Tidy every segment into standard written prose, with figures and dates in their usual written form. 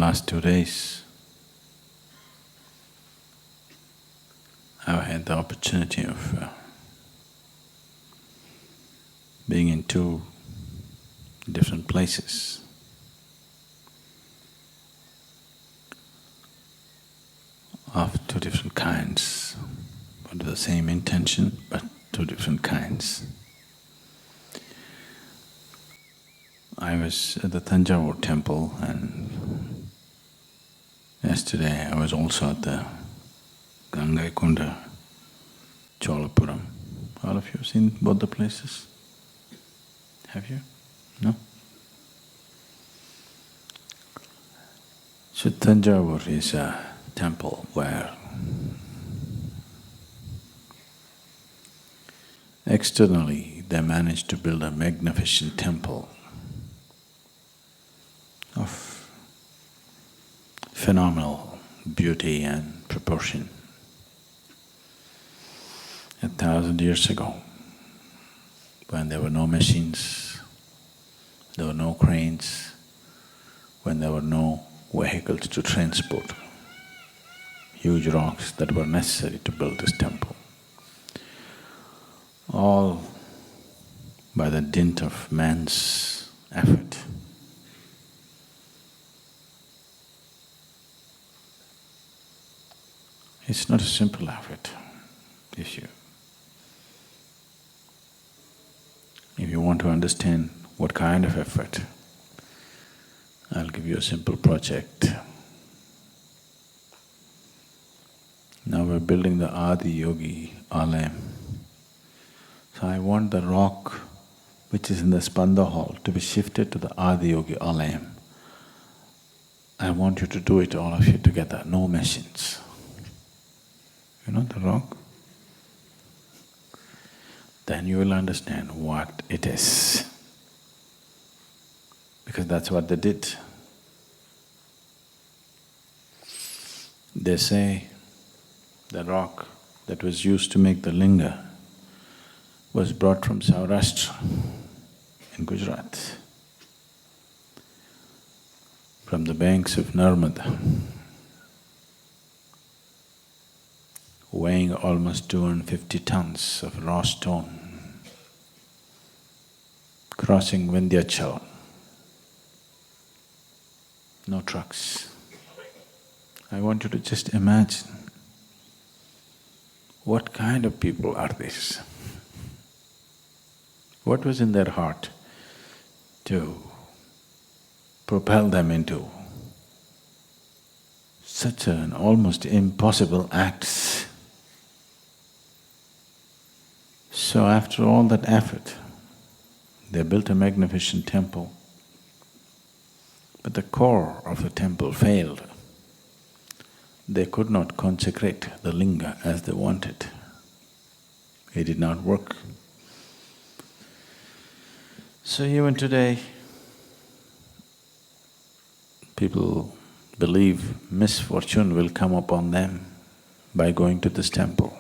last 2 days, I've had the opportunity of being in two different places. Of two different kinds, but the same intention, but two different kinds. I was at the Thanjavur temple, and yesterday I was also at the Gangaikunda, Cholapuram. All of you seen both the places? Have you? No? So Thanjavur is a temple where externally they managed to build a magnificent temple of phenomenal beauty and proportion. 1,000 years ago, when there were no machines, there were no cranes, when there were no vehicles to transport huge rocks that were necessary to build this temple. All by the dint of man's effort. It's not a simple effort. If you want to understand what kind of effort, I'll give you a simple project. Now we're building the Adi Yogi Alayam. So I want the rock which is in the Spanda hall to be shifted to the Adi Yogi Alayam. I want you to do it, all of you together, no machines. You know the rock? Then you will understand what it is. Because that's what they did. They say the rock that was used to make the linga was brought from Saurashtra in Gujarat, from the banks of Narmada, weighing almost 250 tons of raw stone, crossing Vindhyachal. No trucks. I want you to just imagine what kind of people are these? What was in their heart to propel them into such an almost impossible act? So after all that effort, they built a magnificent temple, but the core of the temple failed. They could not consecrate the linga as they wanted. It did not work. So even today, people believe misfortune will come upon them by going to this temple.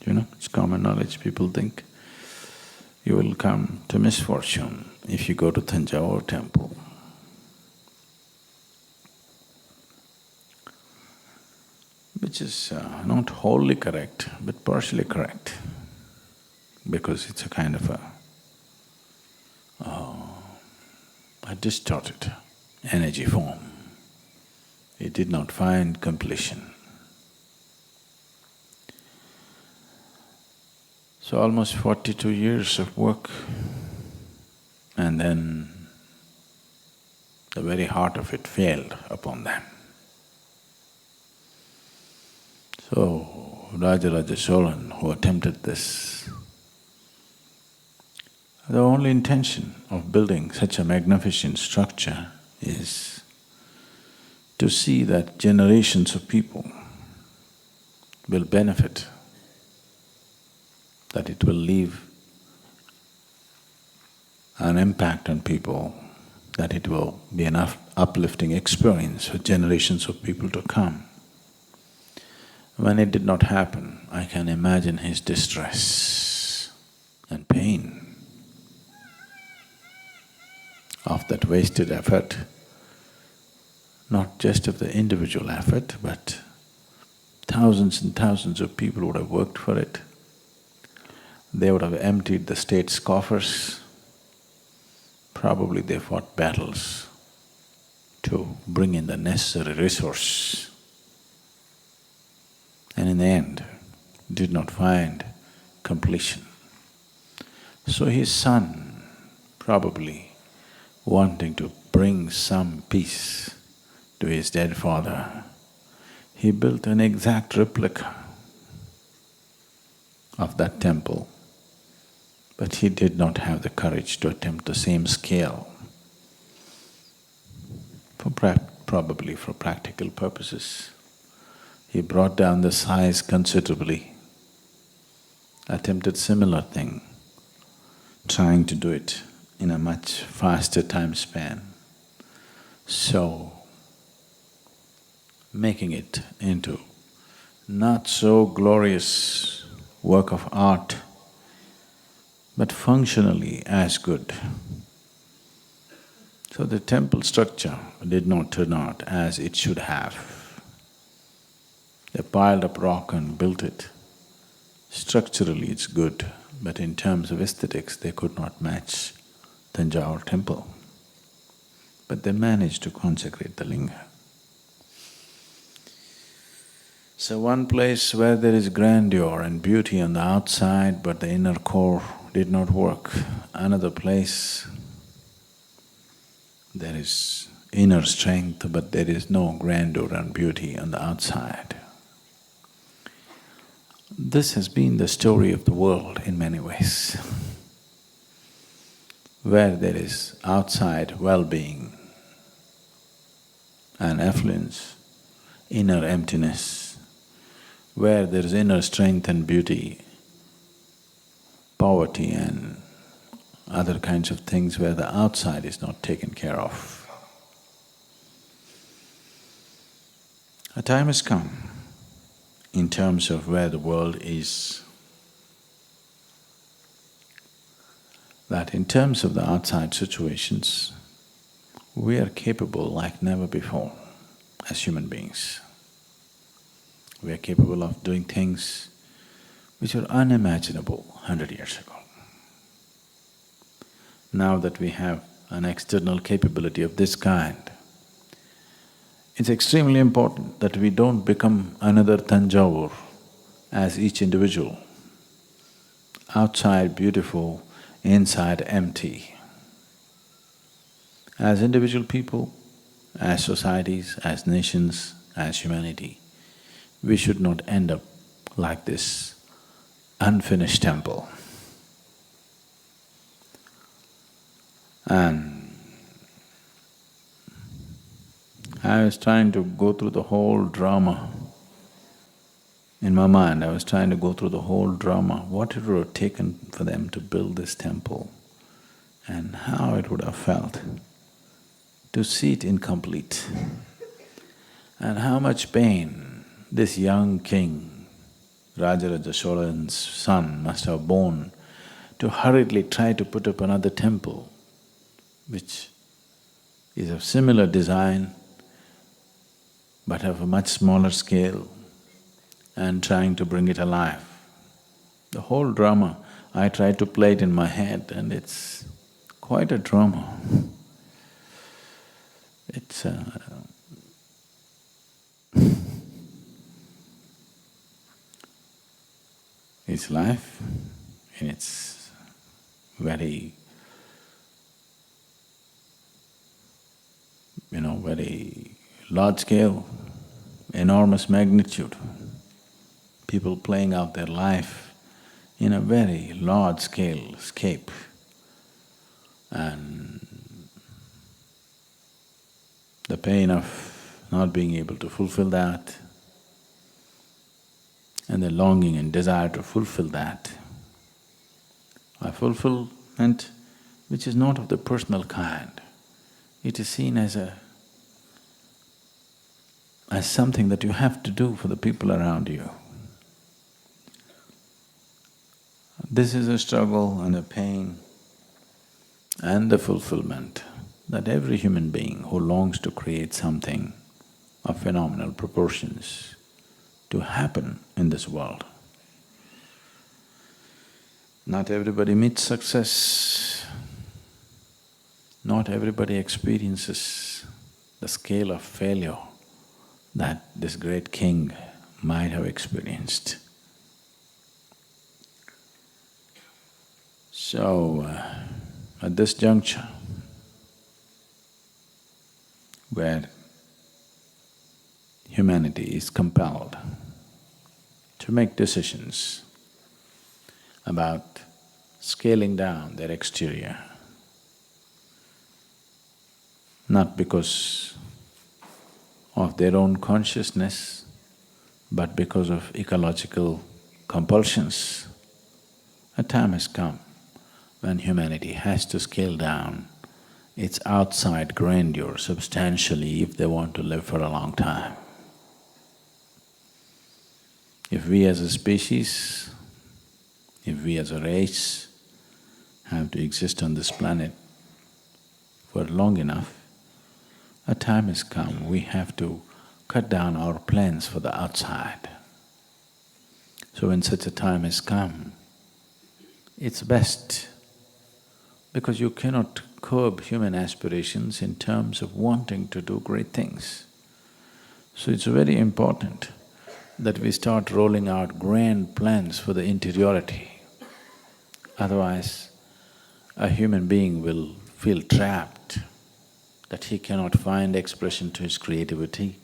You know, it's common knowledge, people think you will come to misfortune if you go to Thanjavur temple. Which is not wholly correct, but partially correct, because it's a kind of a distorted energy form. It did not find completion. So almost 42 years of work, and then the very heart of it failed upon them. So Rajaraja Cholan, who attempted this, the only intention of building such a magnificent structure is to see that generations of people will benefit, that it will leave an impact on people, that it will be an uplifting experience for generations of people to come. When it did not happen, I can imagine his distress and pain of that wasted effort not just of the individual effort, but thousands and thousands of people would have worked for it. They would have emptied the state's coffers. Probably they fought battles to bring in the necessary resource. And in the end, did not find completion. So his son, probably wanting to bring some peace to his dead father, he built an exact replica of that temple, but he did not have the courage to attempt the same scale, probably for practical purposes. He brought down the size considerably, attempted similar thing, trying to do it in a much faster time span. So, making it into not so glorious work of art, but functionally as good. So the temple structure did not turn out as it should have. They piled up rock and built it. Structurally it's good, but in terms of aesthetics they could not match Thanjavur temple. But they managed to consecrate the linga. So one place where there is grandeur and beauty on the outside, but the inner core did not work. Another place, there is inner strength, but there is no grandeur and beauty on the outside. This has been the story of the world in many ways. Where there is outside well-being and affluence, inner emptiness, where there is inner strength and beauty, poverty and other kinds of things where the outside is not taken care of. A time has come in terms of where the world is, that in terms of the outside situations, we are capable like never before as human beings. We are capable of doing things which were unimaginable 100 years ago. Now that we have an external capability of this kind, it's extremely important that we don't become another Thanjavur as each individual. Outside beautiful, inside empty. As individual people, as societies, as nations, as humanity, we should not end up like this unfinished temple. And I was trying to go through the whole drama. In my mind, I was trying to go through the whole drama, what it would have taken for them to build this temple and how it would have felt to see it incomplete, and how much pain this young king, Rajaraja Cholan's son, must have borne to hurriedly try to put up another temple which is of similar design but of a much smaller scale, and trying to bring it alive. The whole drama, I tried to play it in my head and it's quite a drama. It's it's life in its very, very large scale, enormous magnitude. People playing out their life in a very large scale scape, and the pain of not being able to fulfill that, and the longing and desire to fulfill that. A fulfillment which is not of the personal kind. It is seen as something that you have to do for the people around you. This is a struggle and a pain and the fulfillment that every human being who longs to create something of phenomenal proportions to happen in this world, not everybody meets success, not everybody experiences the scale of failure that this great king might have experienced. So, at this juncture, where humanity is compelled to make decisions about scaling down their exterior, not because of their own consciousness, but because of ecological compulsions, a time has come when humanity has to scale down its outside grandeur substantially if they want to live for a long time. If we as a species, if we as a race have to exist on this planet for long enough, a time has come we have to cut down our plans for the outside. So when such a time has come, it's best, because you cannot curb human aspirations in terms of wanting to do great things. So it's very important that we start rolling out grand plans for the interiority. Otherwise, a human being will feel trapped, that he cannot find expression to his creativity,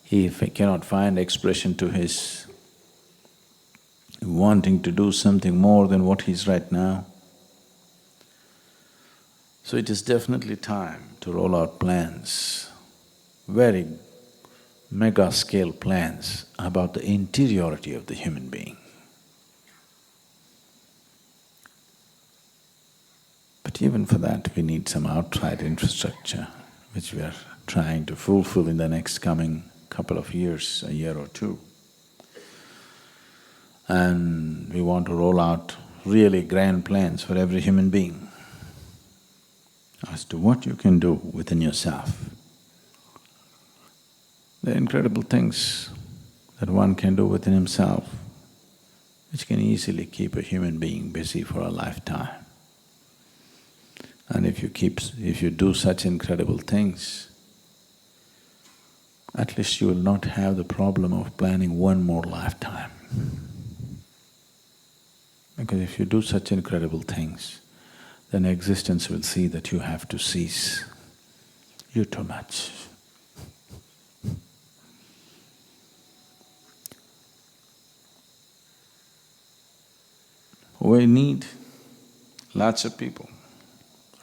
he cannot find expression to his wanting to do something more than what he is right now. So it is definitely time to roll out plans, very mega-scale plans about the interiority of the human being. But even for that, we need some outright infrastructure, which we are trying to fulfill in the next coming couple of years, a year or two. And we want to roll out really grand plans for every human being as to what you can do within yourself. There are incredible things that one can do within himself, which can easily keep a human being busy for a lifetime. And if you do such incredible things, at least you will not have the problem of planning one more lifetime. Because if you do such incredible things, then existence will see that you have to cease. You're too much. We need lots of people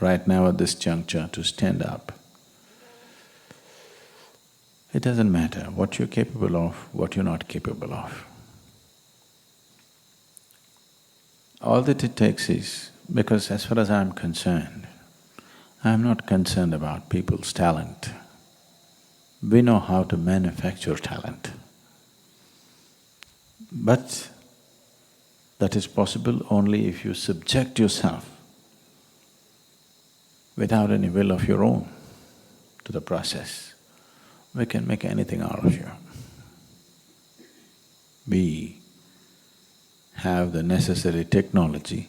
right now at this juncture to stand up. It doesn't matter what you're capable of, what you're not capable of. All that it takes is, because as far as I'm concerned, I'm not concerned about people's talent. We know how to manufacture talent. But that is possible only if you subject yourself without any will of your own to the process. We can make anything out of you. We have the necessary technology,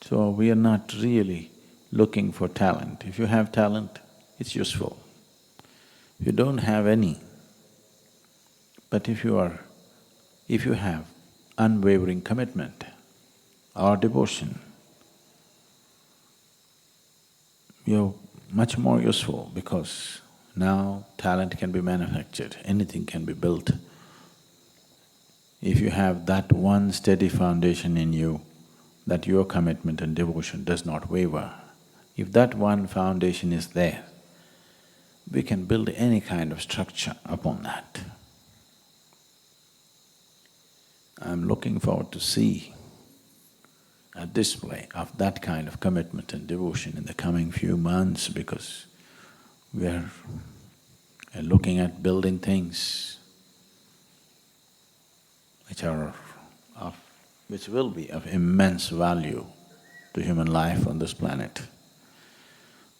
so we are not really looking for talent. If you have talent, it's useful. If you don't have any, but if you have unwavering commitment or devotion, you're much more useful, because now talent can be manufactured, anything can be built. If you have that one steady foundation in you, that your commitment and devotion does not waver, if that one foundation is there, we can build any kind of structure upon that. I'm looking forward to see a display of that kind of commitment and devotion in the coming few months, because we're looking at building things which will be of immense value to human life on this planet.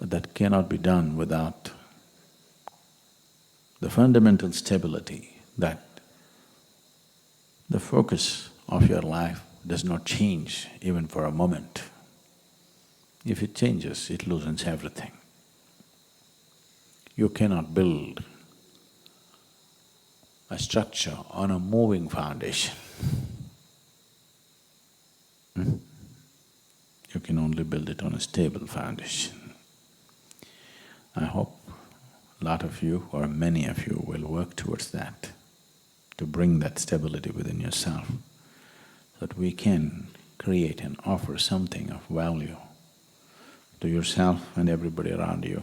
But that cannot be done without the fundamental stability that the focus of your life does not change even for a moment. If it changes, it loosens everything. You cannot build a structure on a moving foundation. You can only build it on a stable foundation. I hope a lot of you or many of you will work towards that, to bring that stability within yourself, so that we can create and offer something of value to yourself and everybody around you.